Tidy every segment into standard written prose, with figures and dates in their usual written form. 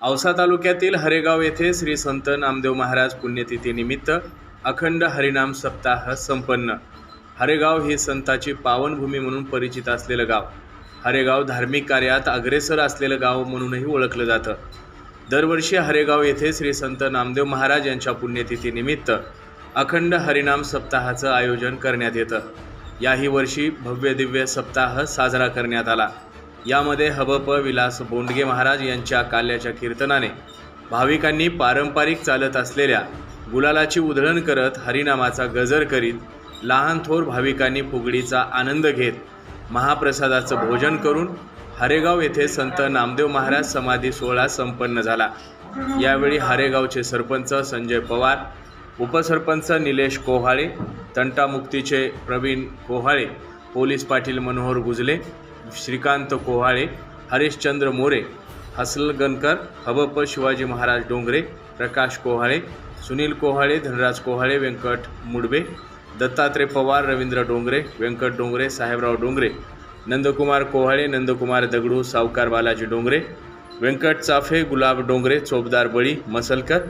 औसा तालुक्यातील हरेगाव येथे श्री संत नामदेव महाराज पुण्यतिथीनिमित्त अखंड हरिनाम सप्ताह संपन्न। हरेगाव हे संताची पावनभूमी म्हणून परिचित असलेलं गाव. हरेगाव धार्मिक कार्यात अग्रेसर असलेलं गाव म्हणूनही ओळखलं जातं. दरवर्षी हरेगाव येथे श्री संत नामदेव महाराज यांच्या पुण्यतिथीनिमित्त अखंड हरिनाम सप्ताहाचं आयोजन करण्यात येतं. याही वर्षी भव्य दिव्य सप्ताह साजरा करण्यात आला. यामध्ये हबप विलास बोंडगे महाराज यांच्या काल्याच्या कीर्तनाने भाविकांनी पारंपरिक चालत असलेल्या गुलालाची उधळण करत हरिनामाचा गजर करीत लहान थोर भाविकांनी फुगडीचा आनंद घेत महाप्रसादाचं भोजन करून हरेगाव येथे संत नामदेव महाराज समाधी सोहळा संपन्न झाला. यावेळी हरेगावचे सरपंच संजय पवार, उपसरपंच निलेश कोहाळे, तंटामुक्तीचे प्रवीण कोहाळे, पोलीस पाटील मनोहर गुजले, श्रीकांत कोहाळे, हरिश्चंद्र मोरे, हसलगणकर, हबप शिवाजी महाराज डोंगरे, प्रकाश कोहाळे, सुनील कोहाळे, धनराज कोहाळे, व्यंकट मुडबे, दत्तात्रय पवार, रवींद्र डोंगरे, व्यंकट डोंगरे, साहेबराव डोंगरे, नंदकुमार कोहाळे, नंदकुमार दगडू, सावकार बालाजी डोंगरे, व्यंकट चाफे, गुलाब डोंगरे, चोपदार बळी मसलकर,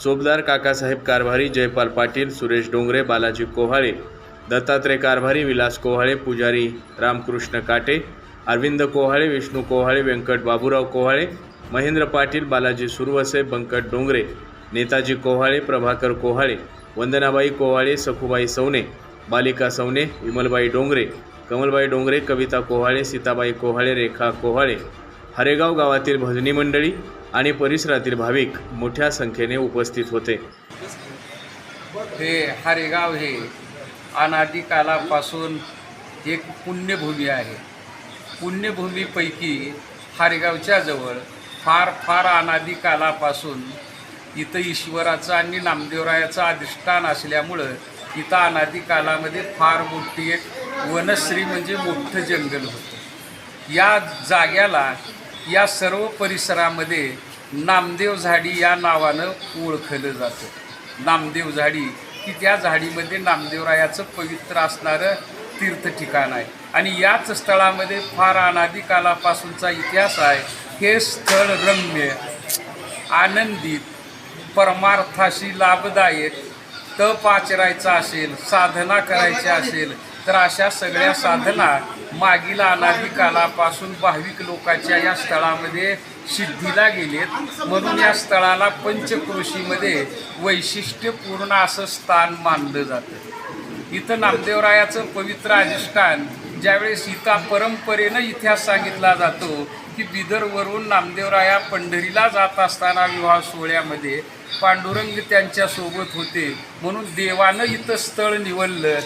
चोपदार काकासाहेब कारभारी, जयपाल पाटील, सुरेश डोंगरे, बालाजी कोहाळे, दत्तात्रय कारभारी, विलास कोहाळे, पुजारी रामकृष्ण काटे, अरविंद कोहाळे, विष्णू कोहाळे, व्यंकट बाबूराव कोहाळे, महेंद्र पाटील, बालाजी सुरवसे, बंकट डोंगरे, नेताजी कोहाळे, प्रभाकर कोहाळे, वंदनाबाई कोहाळे, सखुबाई सवने, बालिका सवने, विमलबाई डोंगरे, कमलबाई डोंगरे, कविता कोहाळे, सीताबाई कोहाळे, रेखा कोहाळे, हरेगाव गावातील भजनी मंडळी आणि परिसरातील भाविक मोठ्या संख्येने उपस्थित होते. हे हरेगाव हे अनादी कालापासून एक पुण्यभूमी आहे. पुण्यभूमीपैकी हरेगावच्या जवळ फार अनादी कालापासून इथं ईश्वराचं आणि नामदेवरायाचं अधिष्ठान असल्यामुळं इथं अनादी कालामध्ये फार मोठी एक वनश्री म्हणजे मोठं जंगल होतं. या जाग्याला या सर्व परिसरामध्ये नामदेव झाडी या नावानं ओळखलं जातं. नामदेव झाडी की त्या झाडीमध्ये नामदेवरायाचं पवित्र असणारं तीर्थ ठिकाण आहे आणि याच स्थळामध्ये फार अनादी कालापासूनचा इतिहास आहे. हे स्थळ रम्य, आनंदित, परमार्थाशी लाभदायक, तप आचरायचा असेल, साधना करायची असेल तर अशा सगळ्या साधना मागील अनादी कालापासून भाविक लोकांच्या या स्थळामध्ये सिद्धीला गेलेत. म्हणून या स्थळाला पंचक्रोशीमध्ये वैशिष्ट्यपूर्ण असं स्थान मानलं जातं. इथं नामदेवरायाचं पवित्र अधिष्ठान ज्यावेळेस इथं परंपरेनं इतिहास सांगितला जातो की बिदरवरून नामदेवराया पंढरीला जात असताना विवाह सोहळ्यामध्ये पांडुरंग त्यांच्यासोबत होते म्हणून देवानं इथं स्थळ निवडलं.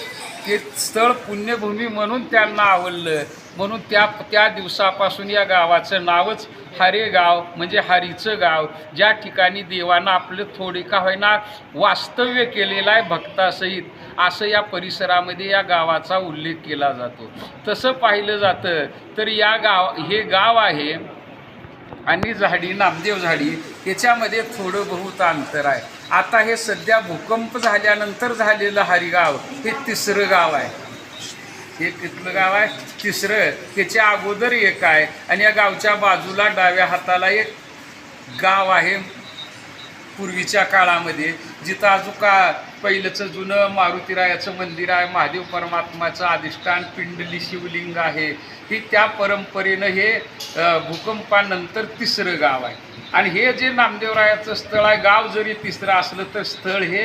ते स्थळ पुण्यभूमी म्हणून त्यांना आवडलं. म्हणून त्या दिवसापासून या गावाचं नावच हरेगाव म्हणजे हरीचं गाव, ज्या ठिकाणी देवानं आपलं थोडे का होईना वास्तव्य केलेलं आहे भक्तासहित, असं या परिसरामध्ये या गावाचा उल्लेख केला जातो. तसं पाहिलं जातं तर हे गाव आहे आणि झाडी नामदेव झाडी याच्यामध्ये थोडं बहुत अंतर आहे. आता हे सध्या भूकंप झाल्यानंतर झालेलं हरिगाव हे तिसरं गाव आहे. हे कितलं गाव आहे? तिसरं. त्याच्या अगोदर एक आहे आणि या गावच्या बाजूला डाव्या हाताला एक गाव आहे पूर्वीच्या काळामध्ये, जिथं अजून पहिलंचं जुनं मारुतीरायाचं मंदिर आहे, महादेव परमात्माचं अधिष्ठान पिंडली शिवलिंग आहे. ही त्या परंपरेनं हे भूकंपानंतर तिसरं गाव आहे. आणि हे जे नामदेवरायाचं स्थळ आहे, गाव जरी तिसरं असलं तर स्थळ हे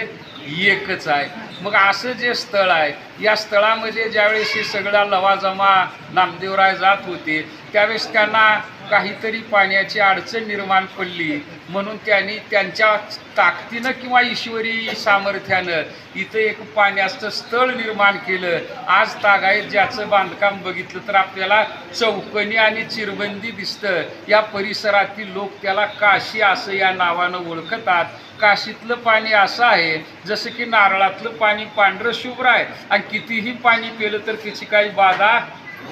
एकच आहे. मग असं जे स्थळ आहे या स्थळामध्ये ज्यावेळेस हे सगळा लवाजमा नामदेवराय जात होते त्यावेळेस त्यांना काहीतरी पाण्याची अडचण निर्माण पडली म्हणून त्यांनी त्यांच्या ताकदीनं किंवा ईश्वरी सामर्थ्यानं इथं एक पाण्याचं स्थळ निर्माण केलं. आज तागायत ज्याचं बांधकाम बघितलं तर आपल्याला चौकणी आणि चिरबंदी दिसतं. या परिसरातील लोक त्याला काशी असं या नावानं ओळखतात. काशीतलं पाणी असं आहे जसं की नारळातलं पाणी पांढरं शुभ्र आहे आणि कितीही पाणी पिलं तर त्याची काही बाधा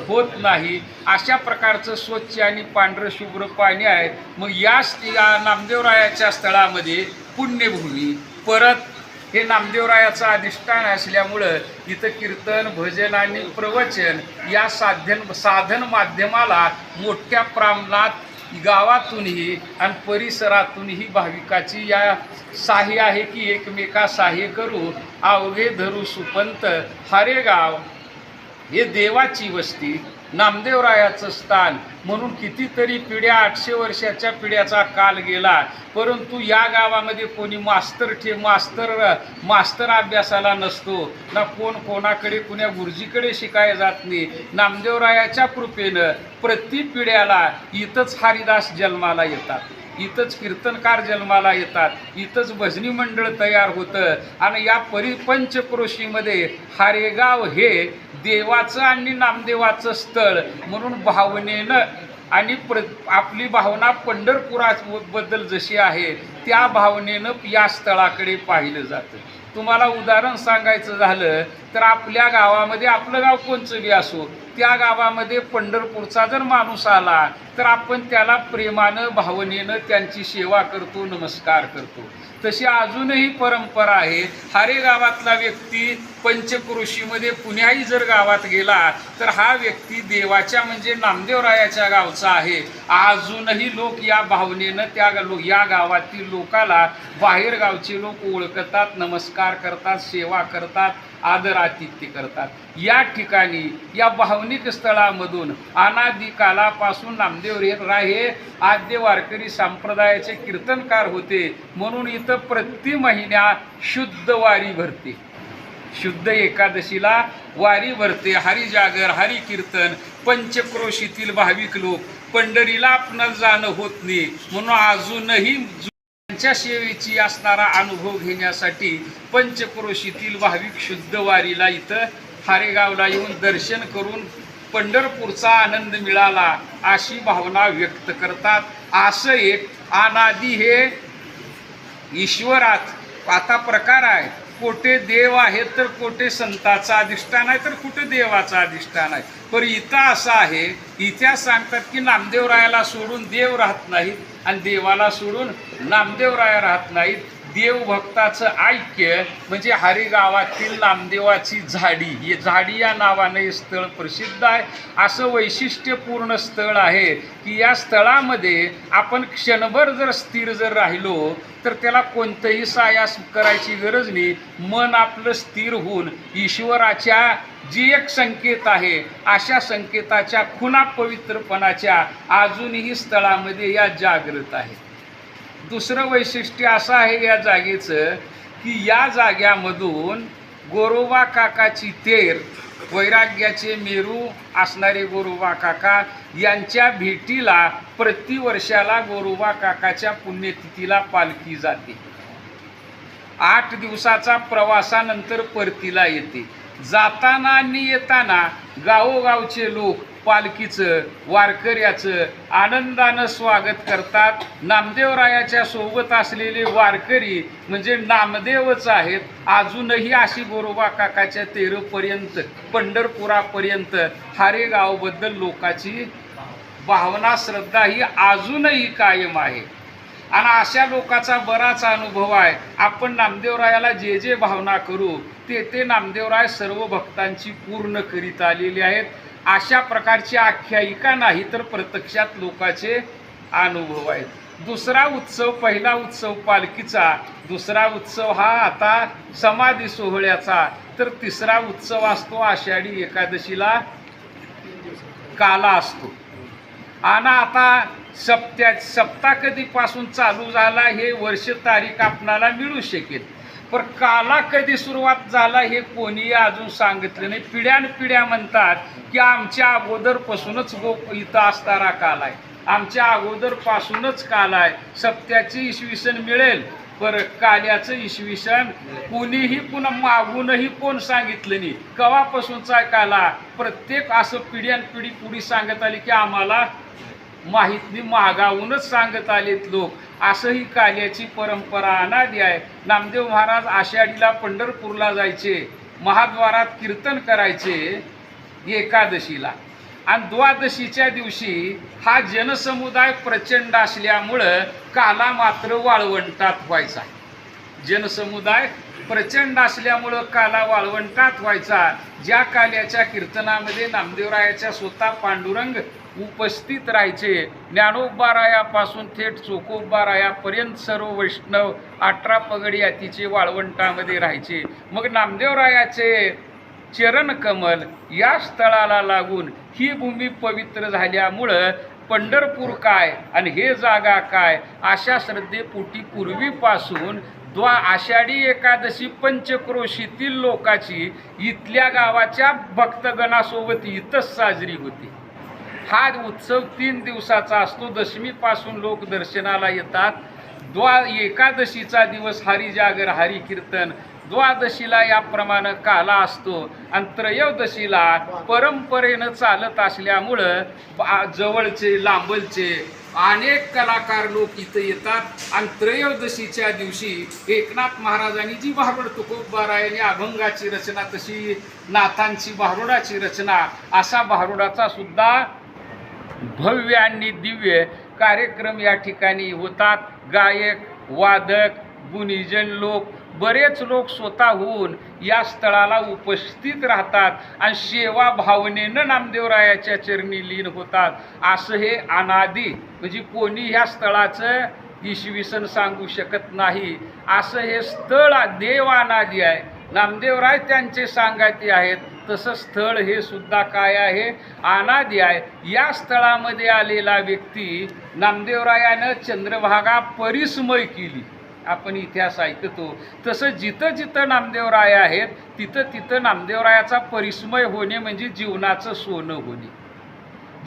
होत नाही. अशा प्रकारचं स्वच्छ आणि पांढरं शुभ्र पाणी आहे. मग या नामदेवरायाच्या स्थळामध्ये पुण्यभूमी परत हे नामदेवरायाचं अधिष्ठान असल्यामुळं इथं कीर्तन, भजन आणि प्रवचन या साधन माध्यमाला मोठ्या प्रमाणात गावातूनही आणि परिसरातूनही भाविकाची या साही आहे की एकमेका साही करू अवघे धरू सुपंत हरेगाव हे देवाची वस्ती, नामदेवरायाचं स्थान म्हणून कितीतरी पिढ्या 800 वर्षाच्या पिढ्याचा काल गेला, परंतु या गावामध्ये कोणी मास्तर अभ्यासाला नसतो ना, कोणाकडे कुण्या गुरुजीकडे शिकायला जात नाही. नामदेवरायाच्या कृपेनं प्रति पिढ्याला इथंच हरिदास जन्माला येतात, इथंच कीर्तनकार जन्माला येतात, इथंच भजनी मंडळ तयार होतं. आणि या पंचक्रोशीमध्ये हरेगाव हे देवाचं आणि नामदेवाचं स्थळ म्हणून भावनेनं आणि आपली भावना पंढरपुराबद्दल जशी आहे त्या भावनेनं या स्थळाकडे पाहिलं जातं. तुम्हाला उदाहरण सांगायचं झालं तर आपल्या गावामध्ये, आपलं गाव कोणचं बी असो, त्या गावामध्ये पंढरपूरचा जर माणूस आला तर आपण त्याला प्रेमानं भावनेनं त्यांची सेवा करतो, नमस्कार करतो. तशी अजूनही परंपरा आहे. हारे गावातला व्यक्ती पंचक्रोशीमध्ये कुण्याही जर गावात गेला तर हा व्यक्ती देवाच्या म्हणजे नामदेवरायाच्या गावचा आहे. अजूनही लोक या भावनेनं या गावातील लोकाला बाहेर गावचे लोक ओळखतात, नमस्कार करतात, सेवा करतात, आदर आतिथ्य करतात. या ठिकाणी या भावनिक स्थळामधून अनादी कालापासून नामदेवराय हे आद्य वारकरी संप्रदायाचे कीर्तनकार होते, म्हणून इथं प्रति महिन्या शुद्ध वारी भरते. शुद्ध एकादशीला वारी भरते. हरिजागर, हरि कीर्तन. पंचक्रोशीतील भाविक लोक पंढरीला आपणाला जाणं होत नाही, म्हणून अजूनही त्यांच्या सेवेची असणारा अनुभव घेण्यासाठी पंचक्रोशीतील भाविक शुद्ध वारीला इथं हारेगावला येऊन दर्शन करून पंढरपूरचा आनंद मिळाला अशी भावना व्यक्त करतात. असं एक अनादी हे ईश्वरात आता प्रकार आहे. कोठे देव आहे तर कोठे संताचा अधिष्ठान आहे तर कुठे देवाचा अधिष्ठान आहे. पण इथं असं आहे, इतिहास सांगतात की नामदेवरायाला सोडून देव राहत नाहीत आणि देवाला सोडून नामदेवराया राहत नाहीत. देवभक्ताचं ऐक्य म्हणजे हरिगावातील नामदेवाची झाडी, हे झाडी या नावाने हे स्थळ प्रसिद्ध आहे. असं वैशिष्ट्यपूर्ण स्थळ आहे की या स्थळामध्ये आपण क्षणभर जर स्थिर जर राहिलो तर त्याला कोणतंही सायास करायची गरज नाही. मन आपलं स्थिर होऊन ईश्वराच्या जी एक संकेत आहे अशा संकेताच्या खुणा पवित्रपणाच्या अजूनही स्थळामध्ये या जागृत आहे. दुसरं वैशिष्ट्य असं आहे या जागेचं की या जाग्यामधून गोरोबा काकाची तेर, वैराग्याचे मेरू असणारे गोरोबा काका यांच्या भेटीला प्रतिवर्षाला गोरोबा काकाच्या पुण्यतिथीला पालखी जाते. 8 दिवसाचा प्रवासानंतर परतीला येते. जाताना आणि येताना गावोगावचे लोक पालखीचं, वारकऱ्याचं आनंदानं स्वागत करतात. नामदेवरायाच्या सोबत असलेले वारकरी म्हणजे नामदेवच आहेत. अजूनही अशी गोरोबा काकाच्या तेरपर्यंत पंढरपुरापर्यंत हारेगावबद्दल लोकांची भावना, श्रद्धा ही अजूनही कायम आहे. आणि अशा लोकांचा बराच अनुभव आहे. आपण नामदेवरायाला जे जे भावना करू ते नामदेवराय सर्व भक्तांची पूर्ण करीत आलेले आहेत. अशा प्रकारची आख्यायिका नाही तर प्रत्यक्षात लोकांचे अनुभव आहेत. दुसरा उत्सव, पहिला उत्सव पालखीचा, दुसरा उत्सव हा आता समाधी सोहळ्याचा, तर तिसरा उत्सव असतो आषाढी एकादशीला काला असतो. आणि आता सप्ताह कधीपासून चालू झाला हे वर्ष तारीख आपणाला मिळू शकेल, पण काला कधी सुरुवात झाला हे कोणीही अजून सांगितलं नाही. पिढ्यानपिढ्या म्हणतात की आमच्या अगोदरपासूनच इथं असणारा काल आहे, आमच्या अगोदरपासूनच काल आहे. सप्त्याची इसवी सन मिळेल पर काल्याचं इसवी सन कोणीही पुन्हा मागूनही कोण सांगितलं नाही. कवापासूनचा काला प्रत्येक असं पिढ्यानपिढी पुढे सांगत आली की आम्हाला माहिती मागावूनच सांगत आलेत लोक. असंही काल्याची परंपरा अनादी आहे. नामदेव महाराज आषाढीला पंढरपूरला जायचे, महाद्वारात कीर्तन करायचे एकादशीला, आणि द्वादशीच्या दिवशी हा जनसमुदाय प्रचंड असल्यामुळं काला मात्र वाळवंटात व्हायचा. जनसमुदाय प्रचंड असल्यामुळं काला वाळवंटात व्हायचा. ज्या काल्याच्या कीर्तनामध्ये नामदेवरायाच्या स्वतः पांडुरंग उपस्थित राहायचे. ज्ञानोबारायापासून थेट चोखोबारायापर्यंत सर्व वैष्णव 18 पगडी यातीचे वाळवंटामध्ये राहायचे. मग नामदेवरायाचे चरणकमल या स्थळाला लागून ही भूमी पवित्र झाल्यामुळं पंढरपूर काय आणि हे जागा काय अशा श्रद्धेपोटी पूर्वीपासून आषाढी एकादशी पंचक्रोशीतील लोकाची इथल्या गावाच्या भक्तगणासोबत इथंच साजरी होती. हा उत्सव 3 दिवसाचा असतो. दशमीपासून लोक दर्शनाला येतात. एकादशीचा दिवस हरिजागर हरिकीर्तन, द्वादशीला याप्रमाणे काला असतो आणि त्रयोदशीला परंपरेनं चालत असल्यामुळं जवळचे लांबलचे अनेक कलाकार लोक इथं येतात आणि त्रयोदशीच्या दिवशी एकनाथ महाराजांनी जी भारुड तुकोबारायांनी अभंगाची रचना, तशी नाथांची भारुडाची रचना, असा भारुडाचा सुद्धा भव्य आणि दिव्य कार्यक्रम या ठिकाणी होतात. गायक, वादक, गुणीजन लोक, बरेच लोक स्वतःहून या स्थळाला उपस्थित राहतात आणि सेवा भावनेनं नामदेवरायाच्या चरणी लीन होतात. असं हे अनादी, म्हणजे कोणी ह्या स्थळाचं इसवीसन सांगू शकत नाही. असं हे स्थळ देव अनादी आहे. नामदेवराय त्यांचे सांगाते आहेत, तसं स्थळ हे सुद्धा काय आहे, अनादी आहे. या स्थळामध्ये आलेला व्यक्ती नामदेवरायानं चंद्रभागा परिसमय केली. आपण इतिहास ऐकतो तसं जिथं जिथं नामदेवराय आहेत तिथं तिथं नामदेवरायाचा परिसमय होणे म्हणजे जीवनाचं सोनं होणे.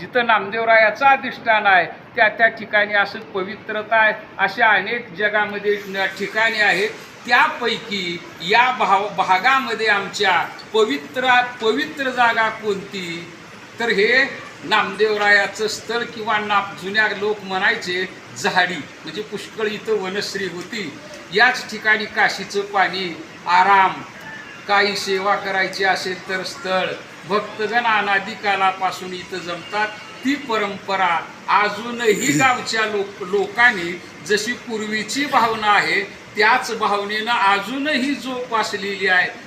जिथं नामदेवरायाचं अधिष्ठान आहे त्या त्या ठिकाणी असं पवित्रता आहे. अशा अनेक जगामध्ये ठिकाणे आहेत. त्यापैकी या भागामध्ये आमच्या पवित्र जागा कोणती, तर हे नामदेवरायाचं स्थळ किंवा जुन्या लोक म्हणायचे झाडी, म्हणजे पुष्कळ इथं वनश्री होती. याच ठिकाणी काशीचं पाणी, आराम, काही सेवा करायची असेल तर स्थळ, भक्तगण अनादिकालापासून इथं जमतात. ती परंपरा अजूनही गावच्या लोकांनी जशी पूर्वीची भावना आहे त्याच भावनेनं अजूनही जोपासलेली आहे.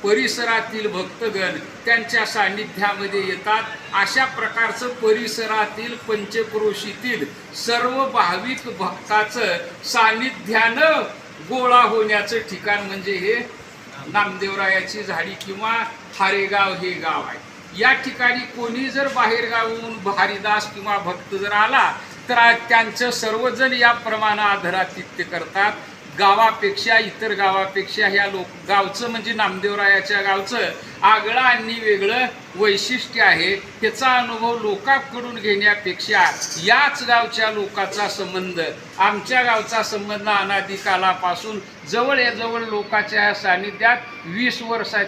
परिसरातील भक्तगण त्यांच्या सान्निध्यामध्ये येतात. अशा प्रकारचं परिसरातील पंचक्रोशीतील सर्व भाविक भक्ताचं सान्निध्यानं गोळा होण्याचं ठिकाण म्हणजे हे नामदेवरायाची झाडी किंवा हारेगाव हे गाव आहे. या ठिकाणी कोणी जर बाहेरगावून हरिदास किंवा भक्त जर आला तर त्यांचं सर्वजण याप्रमाणे आदरातिथ्य करतात. गावापेक्षा, इतर गावापेक्षा ह्या गावचं म्हणजे नामदेवरायाच्या गावचं आगळं आणि वेगळं वैशिष्ट्य आहे. त्याचा अनुभव लोकांकडून घेण्यापेक्षा याच गावच्या लोकांचा संबंध, आमच्या गावचा संबंध अनादिकालापासून जवळ लोकांच्या सानिध्यात 20 वर्षाच्या